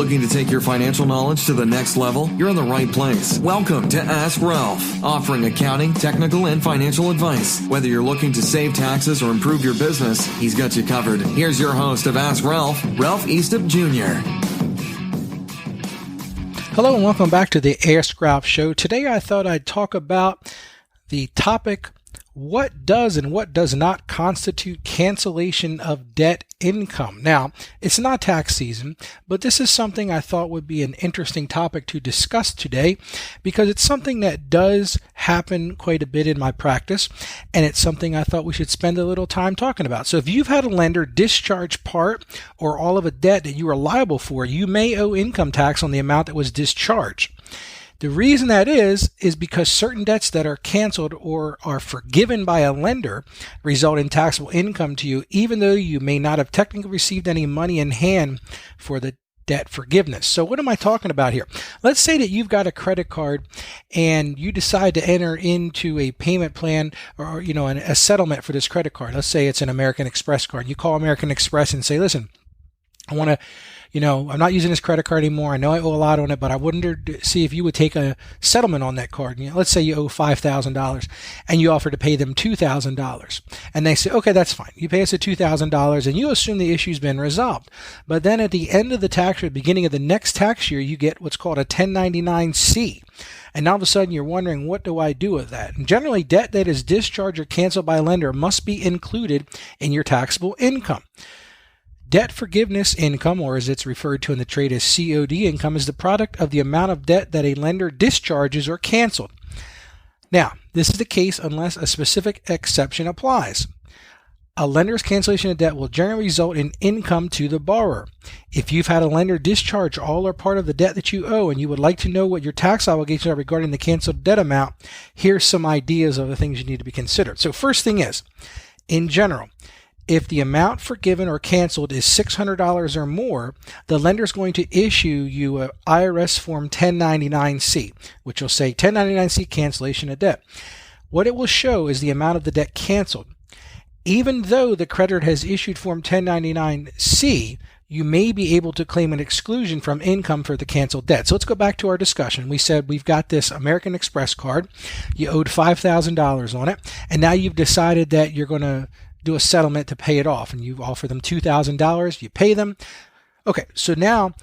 Looking to take your financial knowledge to the next level? You're in the right place. Welcome to Ask Ralph, offering accounting, technical, and financial advice. Whether you're looking to save taxes or improve your business, he's got you covered. Here's your host of Ask Ralph, Ralph Eastup Jr. Hello and welcome back to the Ask Ralph Show. Today I thought I'd talk about the topic, what does and what does not constitute cancellation of debt income. Now, it's not tax season, but this is something I thought would be an interesting topic to discuss today because it's something that does happen quite a bit in my practice, and it's something I thought we should spend a little time talking about. So if you've had a lender discharge part or all of a debt that you are liable for, you may owe income tax on the amount that was discharged. The reason that is because certain debts that are canceled or are forgiven by a lender result in taxable income to you, even though you may not have technically received any money in hand for the debt forgiveness. So what am I talking about here? Let's say that you've got a credit card and you decide to enter into a payment plan or a settlement for this credit card. Let's say it's an American Express card. You call American Express and say, listen, I want to I'm not using this credit card anymore. I know I owe a lot on it, but I wanted to see if you would take a settlement on that card. Let's say you owe $5,000 and you offer to pay them $2,000. And they say, okay, that's fine. You pay us the $2,000 and you assume the issue's been resolved. But then at the end of the tax year, beginning of the next tax year, you get what's called a 1099-C. And all of a sudden you're wondering, what do I do with that? And generally, debt that is discharged or canceled by a lender must be included in your taxable income. Debt forgiveness income, or as it's referred to in the trade as COD income, is the product of the amount of debt that a lender discharges or canceled. Now, this is the case unless a specific exception applies. A lender's cancellation of debt will generally result in income to the borrower. If you've had a lender discharge all or part of the debt that you owe and you would like to know what your tax obligations are regarding the canceled debt amount, here's some ideas of the things you need to be considered. So first thing is, in general, if the amount forgiven or canceled is $600 or more, the lender is going to issue you a IRS Form 1099-C, which will say 1099-C cancellation of debt. What it will show is the amount of the debt canceled. Even though the creditor has issued Form 1099-C, you may be able to claim an exclusion from income for the canceled debt. So let's go back to our discussion. We said we've got this American Express card. You owed $5,000 on it, and now you've decided that you're going to do a settlement to pay it off, and you offer them $2,000, you pay them. Okay, so now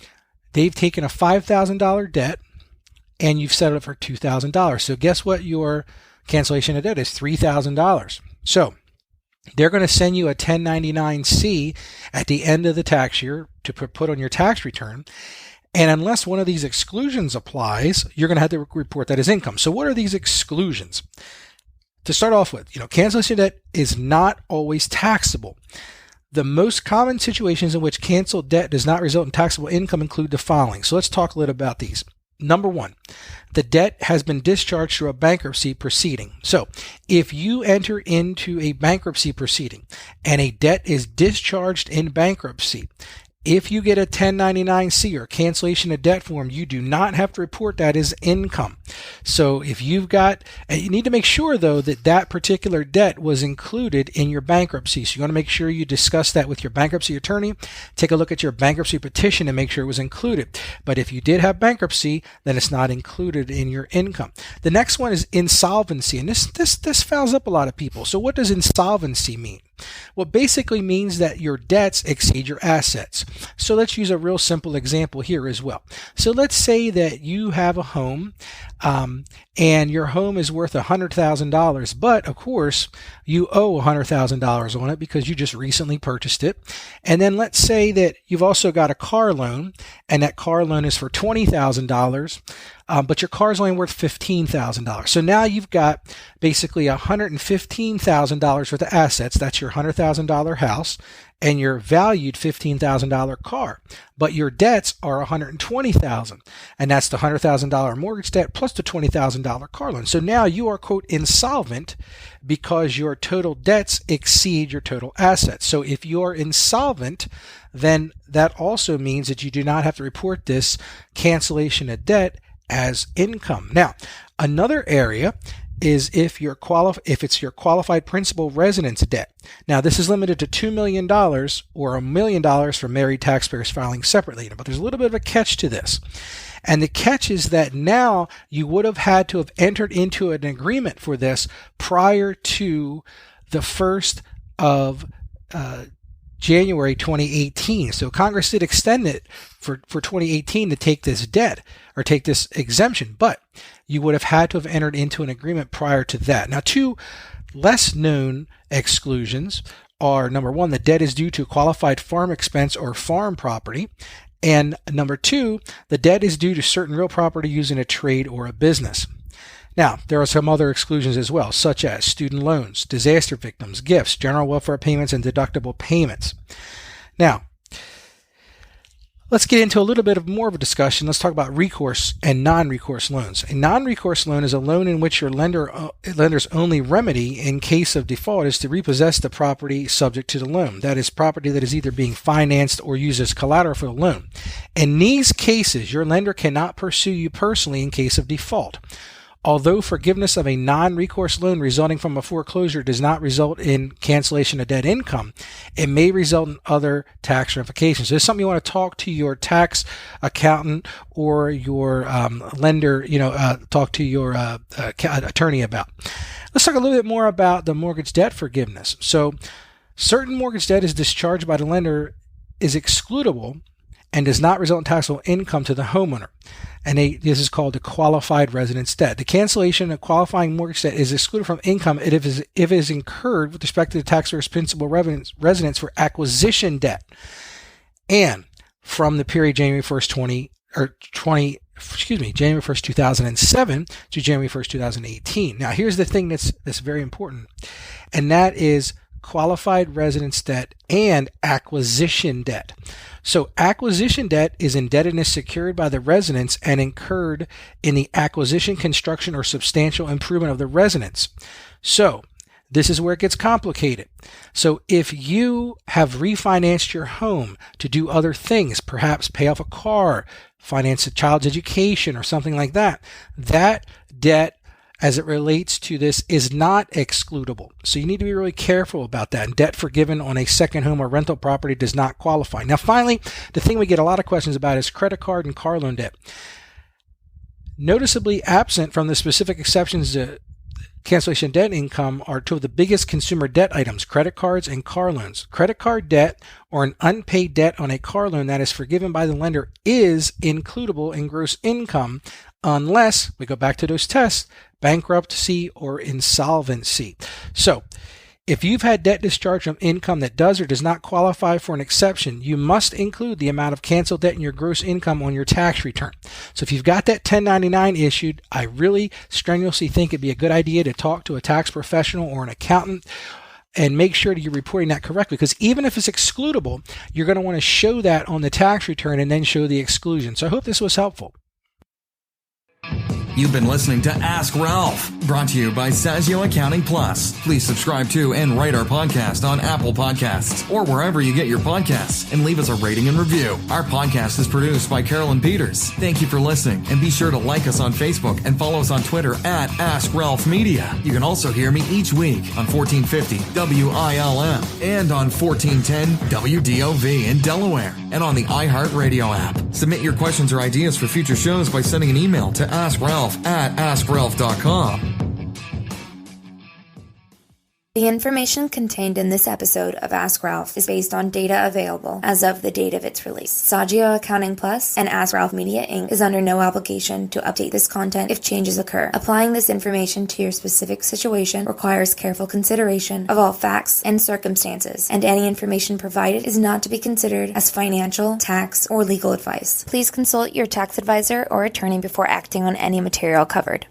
they've taken a $5,000 debt and you've settled it for $2,000. So guess what your cancellation of debt is? $3,000. So they're going to send you a 1099-C at the end of the tax year to put on your tax return. And unless one of these exclusions applies, you're going to have to report that as income. So what are these exclusions? To start off with, cancellation debt is not always taxable. The most common situations in which canceled debt does not result in taxable income include the following. So let's talk a little about these. Number one, the debt has been discharged through a bankruptcy proceeding. So if you enter into a bankruptcy proceeding and a debt is discharged in bankruptcy, if you get a 1099-C or cancellation of debt form, you do not have to report that as income. So if you've got, you need to make sure though that that particular debt was included in your bankruptcy. So you want to make sure you discuss that with your bankruptcy attorney. Take a look at your bankruptcy petition and make sure it was included. But if you did have bankruptcy, then it's not included in your income. The next one is insolvency, and this fouls up a lot of people. So what does insolvency mean? Well, it basically means that your debts exceed your assets. So let's use a real simple example here as well. So let's say that you have a home and your home is worth $100,000, but of course you owe $100,000 on it because you just recently purchased it. And then let's say that you've also got a car loan and that car loan is for $20,000. But your car's only worth $15,000. So now you've got basically $115,000 worth of assets. That's your $100,000 house and your valued $15,000 car. But your debts are $120,000, and that's the $100,000 mortgage debt plus the $20,000 car loan. So now you are, quote, insolvent because your total debts exceed your total assets. So if you're insolvent, then that also means that you do not have to report this cancellation of debt as income. Now, another area is if it's your qualified principal residence debt. Now, this is limited to $2 million or $1 million for married taxpayers filing separately. But there's a little bit of a catch to this. And the catch is that now you would have had to have entered into an agreement for this prior to the 1st of January 2018. So Congress did extend it for 2018 to take this debt or take this exemption, but you would have had to have entered into an agreement prior to that. Now, two less known exclusions are, number one, the debt is due to qualified farm expense or farm property. And number two, the debt is due to certain real property used in a trade or a business. Now, there are some other exclusions as well, such as student loans, disaster victims, gifts, general welfare payments, and deductible payments. Now, let's get into a little bit of more of a discussion. Let's talk about recourse and non-recourse loans. A non-recourse loan is a loan in which your lender's only remedy in case of default is to repossess the property subject to the loan. That is property that is either being financed or used as collateral for the loan. In these cases, your lender cannot pursue you personally in case of default. Although forgiveness of a non-recourse loan resulting from a foreclosure does not result in cancellation of debt income, it may result in other tax ramifications. So this is something you want to talk to your tax accountant or your lender, talk to your attorney about. Let's talk a little bit more about the mortgage debt forgiveness. So certain mortgage debt is discharged by the lender is excludable and does not result in taxable income to the homeowner. And this is called the qualified residence debt. The cancellation of qualifying mortgage debt is excluded from income if it is incurred with respect to the taxpayer's principal residence for acquisition debt, and from the period January 1st, 2007 to January 1st, 2018. Now, here's the thing that's very important, and that is qualified residence debt and acquisition debt. So acquisition debt is indebtedness secured by the residence and incurred in the acquisition, construction, or substantial improvement of the residence. So this is where it gets complicated. So if you have refinanced your home to do other things, perhaps pay off a car, finance a child's education, or something like that, that debt as it relates to this is not excludable. So you need to be really careful about that. And debt forgiven on a second home or rental property does not qualify. Now, finally, the thing we get a lot of questions about is credit card and car loan debt. Noticeably absent from the specific exceptions to cancellation debt income are two of the biggest consumer debt items, credit cards and car loans. Credit card debt or an unpaid debt on a car loan that is forgiven by the lender is includable in gross income unless, we go back to those tests, bankruptcy or insolvency. So if you've had debt discharged from income that does or does not qualify for an exception, you must include the amount of canceled debt in your gross income on your tax return. So if you've got that 1099 issued, I really strenuously think it'd be a good idea to talk to a tax professional or an accountant and make sure that you're reporting that correctly, because even if it's excludable, you're going to want to show that on the tax return and then show the exclusion. So I hope this was helpful. You've been listening to Ask Ralph, brought to you by Saggio Accounting Plus. Please subscribe to and rate our podcast on Apple Podcasts or wherever you get your podcasts, and leave us a rating and review. Our podcast is produced by Carolyn Peters. Thank you for listening, and be sure to like us on Facebook and follow us on Twitter at Ask Ralph Media. You can also hear me each week on 1450 WILM and on 1410 WDOV in Delaware and on the iHeartRadio app. Submit your questions or ideas for future shows by sending an email to AskRalph@AskRalph.com. The information contained in this episode of Ask Ralph is based on data available as of the date of its release. Saggio Accounting Plus and Ask Ralph Media Inc. is under no obligation to update this content if changes occur. Applying this information to your specific situation requires careful consideration of all facts and circumstances, and any information provided is not to be considered as financial, tax, or legal advice. Please consult your tax advisor or attorney before acting on any material covered.